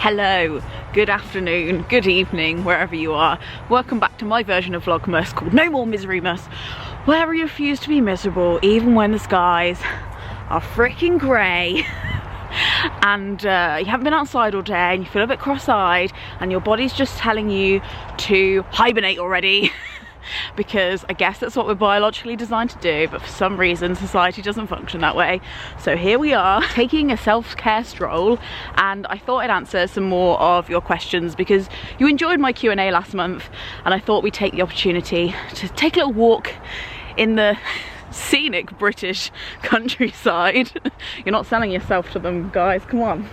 Hello, good afternoon, good evening, wherever you are. Welcome back to my version of Vlogmas called No More Miserymas, where we refuse to be miserable even when the skies are freaking grey and you haven't been outside all day and you feel a bit cross-eyed and your body's just telling you to hibernate already. Because I guess that's what we're biologically designed to do, but for some reason society doesn't function that way. So here we are taking a self-care stroll, and I thought I'd answer some more of your questions because you enjoyed my Q&A last month, and I thought we'd take the opportunity to take a little walk in the scenic British countryside. You're not selling yourself to them, guys, come on.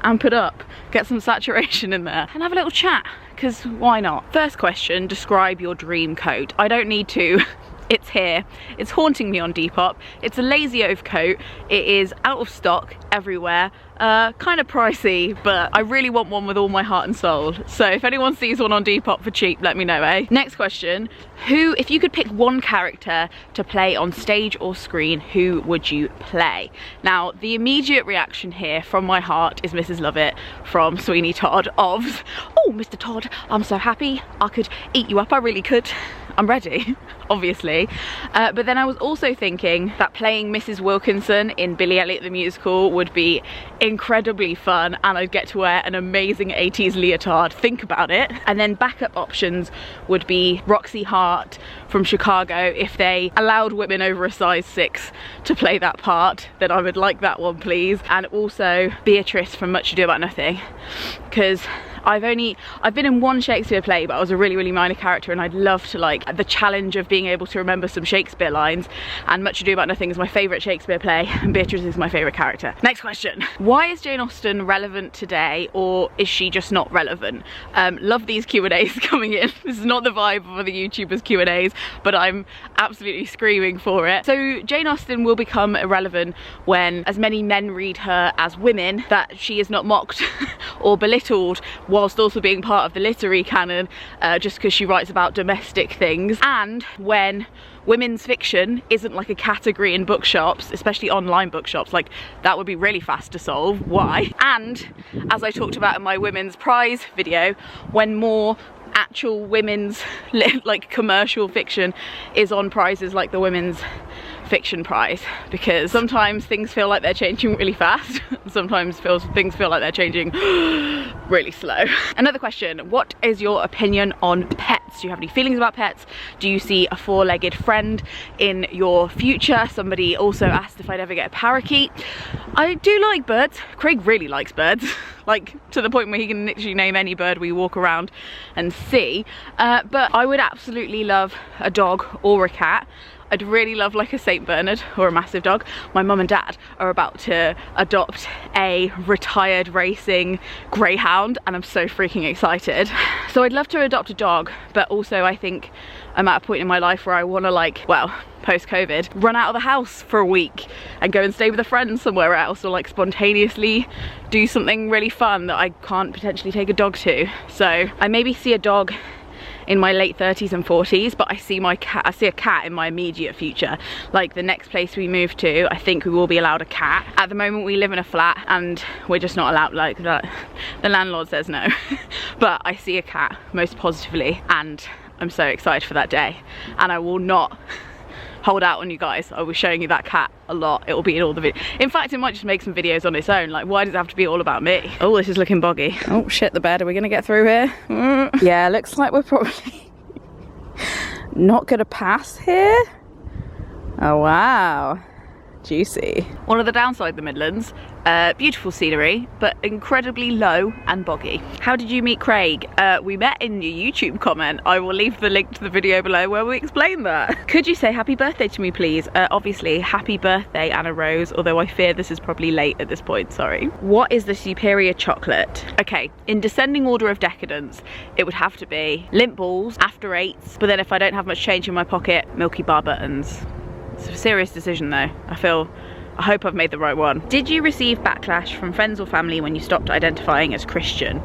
Amp it up, get some saturation in there and have a little chat, because why not? First question, describe your dream coat. I don't need to, it's here. It's haunting me on Depop. It's a lazy oaf coat. It is out of stock everywhere. Kind of pricey, but I really want one with all my heart and soul. So if anyone sees one on Depop for cheap, let me know, eh? Next question, if you could pick one character to play on stage or screen, who would you play? Now, the immediate reaction here from my heart is Mrs. Lovett from Sweeney Todd of, oh, Mr. Todd, I'm so happy. I could eat you up, I really could. I'm ready, obviously. But then I was also thinking that playing Mrs. Wilkinson in Billy Elliot the Musical would be incredibly fun, and I'd get to wear an amazing 80s leotard. Think about it. And then backup options would be Roxy Hart from Chicago. If they allowed women over a size 6 to play that part, then I would like that one, please. And also Beatrice from Much Ado About Nothing, because I've been in one Shakespeare play, but I was a really minor character, and I'd love to, like, the challenge of being able to remember some Shakespeare lines. And Much Ado About Nothing is my favourite Shakespeare play, and Beatrice is my favourite character. Next question. Why is Jane Austen relevant today, or is she just not relevant? Love these Q&As coming in. This is not the vibe of other YouTubers' Q&As, but I'm absolutely screaming for it. So Jane Austen will become irrelevant when as many men read her as women, that she is not mocked or belittled whilst also being part of the literary canon just because she writes about domestic things, and when women's fiction isn't like a category in bookshops, especially online bookshops. Like, that would be really fast to solve. Why? And as I talked about in my women's prize video, when more actual women's like commercial fiction is on prizes like the women's fiction prize, because sometimes things feel like they're changing really fast, sometimes things feel like they're changing really slow. Another question, what is your opinion on pets? Do you have any feelings about pets? Do you see a four-legged friend in your future? Somebody also asked if I'd ever get a parakeet. I do like birds. Craig really likes birds, like to the point where he can literally name any bird we walk around and see. But I would absolutely love a dog or a cat. I'd really love like a St. Bernard or a massive dog. My mum and dad are about to adopt a retired racing greyhound, and I'm so freaking excited. So I'd love to adopt a dog, but also I think I'm at a point in my life where I want to, like, well, post-COVID, run out of the house for a week and go and stay with a friend somewhere else, or like spontaneously do something really fun that I can't potentially take a dog to. So I maybe see a dog in my late 30s and 40s, but I see a cat in my immediate future. Like the next place we move to, I think we will be allowed a cat. At the moment we live in a flat and we're just not allowed, like, that. The landlord says no. But I see a cat most positively, and I'm so excited for that day, and I will not hold out on you guys. I was showing you that cat a lot. It will be in all the videos. In fact, it might just make some videos on its own. Like, why does it have to be all about me? Oh, this is looking boggy. Oh shit, the bed. Are we gonna get through here? Yeah, looks like we're probably not gonna pass here. Oh wow, juicy. One of the downsides of the Midlands, beautiful scenery, but incredibly low and boggy. How did you meet Craig? We met in your YouTube comment. I will leave the link to the video below where we explain that. Could you say happy birthday to me, please? Obviously, happy birthday, Anna Rose, although I fear this is probably late at this point, sorry. What is the superior chocolate? Okay, in descending order of decadence, it would have to be Limp Balls, After 8s, but then if I don't have much change in my pocket, Milky Bar Buttons. It's a serious decision though. I hope I've made the right one. Did you receive backlash from friends or family when you stopped identifying as Christian?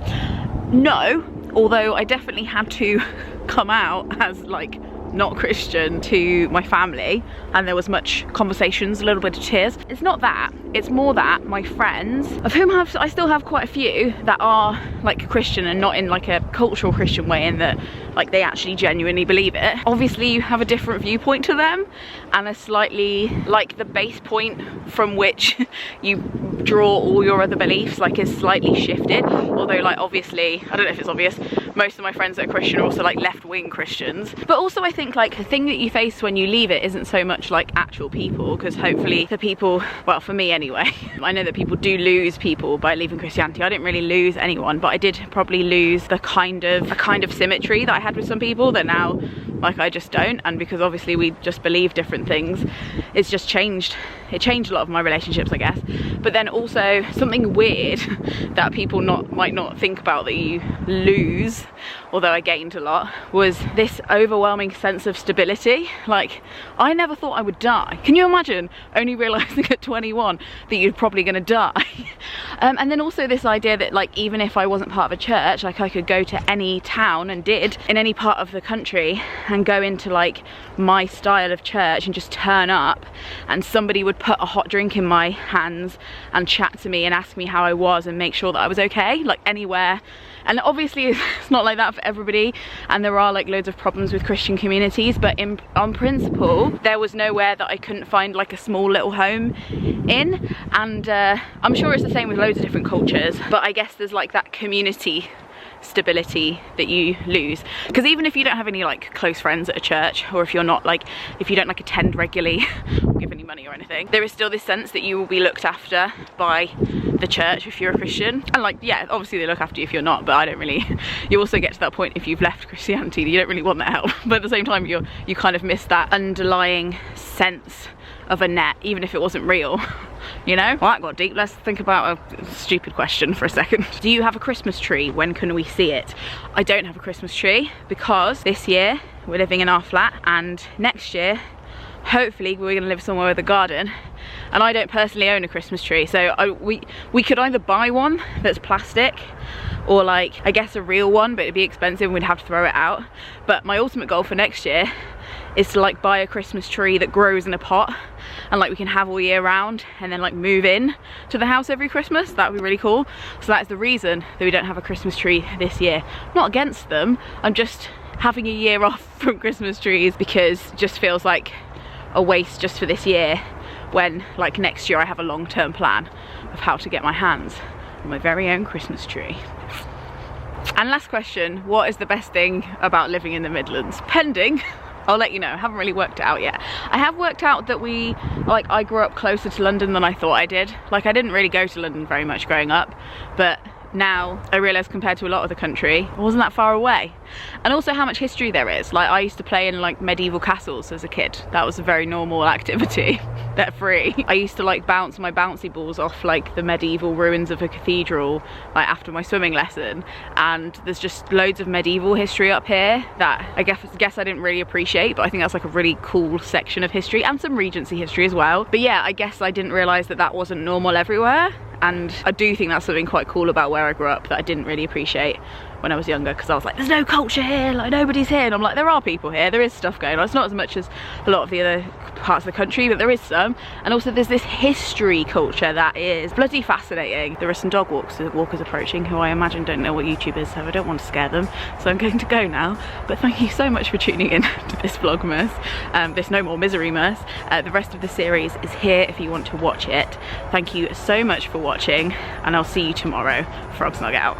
No, although I definitely had to come out as like not Christian to my family, and there was much conversations, a little bit of tears. It's not that, It's more that my friends, of whom I still have quite a few that are like Christian and not in like a cultural Christian way, in that like they actually genuinely believe it. Obviously you have a different viewpoint to them, and a slightly like the base point from which you draw all your other beliefs like is slightly shifted. Although like obviously, I don't know if it's obvious, most of my friends that are Christian are also like left-wing Christians. But also I think like the thing that you face when you leave it isn't so much like actual people, because hopefully the people, well for me anyway, I know that people do lose people by leaving Christianity. I didn't really lose anyone, but I did probably lose the kind of symmetry that I had with some people that now like I just don't. And because obviously we just believe different things, it's just changed. It changed a lot of my relationships, I guess. But then also something weird that people might not think about that you lose, although I gained a lot, was this overwhelming sense of stability. Like, I never thought I would die. Can you imagine only realizing at 21 that you're probably gonna die? And then also this idea that like even if I wasn't part of a church, like I could go to any town, and did, in any part of the country, and go into like my style of church and just turn up, and somebody would put a hot drink in my hands and chat to me and ask me how I was and make sure that I was okay, like anywhere. And obviously it's not like that for everybody, and there are like loads of problems with Christian communities, but on principle there was nowhere that I couldn't find like a small little home in. And I'm sure it's the same with loads of different cultures, but I guess there's like that community stability that you lose, because even if you don't have any like close friends at a church, or if you're not like, if you don't like attend regularly or give any money or anything, there is still this sense that you will be looked after by the church if you're a Christian. And like, yeah, obviously they look after you if you're not, but I don't really, you also get to that point if you've left Christianity, you don't really want that help, but at the same time you kind of miss that underlying sense of a net, even if it wasn't real, you know? Well, that got deep. Let's think about a stupid question for a second. Do you have a Christmas tree? When can we see it? I don't have a Christmas tree because this year we're living in our flat, and next year hopefully we're gonna live somewhere with a garden, and I don't personally own a Christmas tree, so we could either buy one that's plastic, or like I guess a real one, but it'd be expensive and we'd have to throw it out. But my ultimate goal for next year is to like buy a Christmas tree that grows in a pot, and like we can have all year round, and then like move in to the house every Christmas. That would be really cool. So that's the reason that we don't have a Christmas tree this year. I'm not against them, I'm just having a year off from Christmas trees because it just feels like a waste just for this year, when like next year I have a long-term plan of how to get my hands on my very own Christmas tree. And last question, what is the best thing about living in the Midlands? Pending, I'll let you know. I haven't really worked it out yet. I have worked out that I grew up closer to London than I thought I did. Like, I didn't really go to London very much growing up, but now I realise compared to a lot of the country, it wasn't that far away. And also how much history there is. Like, I used to play in like medieval castles as a kid. That was a very normal activity. They're free. I used to like bounce my bouncy balls off like the medieval ruins of a cathedral like after my swimming lesson, and there's just loads of medieval history up here that I guess I didn't really appreciate, but I think that's like a really cool section of history, and some Regency history as well. But yeah, I guess I didn't realise that that wasn't normal everywhere, and I do think that's something quite cool about where I grew up that I didn't really appreciate when I was younger, because I was like, there's no culture here, like nobody's here, and I'm like, there are people here, there is stuff going on. It's not as much as a lot of the other parts of the country, but there is some. And also there's this history culture that is bloody fascinating. There are some dog walkers approaching, who I imagine don't know what YouTube is, so I don't want to scare them, so I'm going to go now. But thank you so much for tuning in to this Vlogmas, this No More Miserymas. The rest of the series is here if you want to watch it. Thank you so much for watching, and I'll see you tomorrow. Frogs Nug out.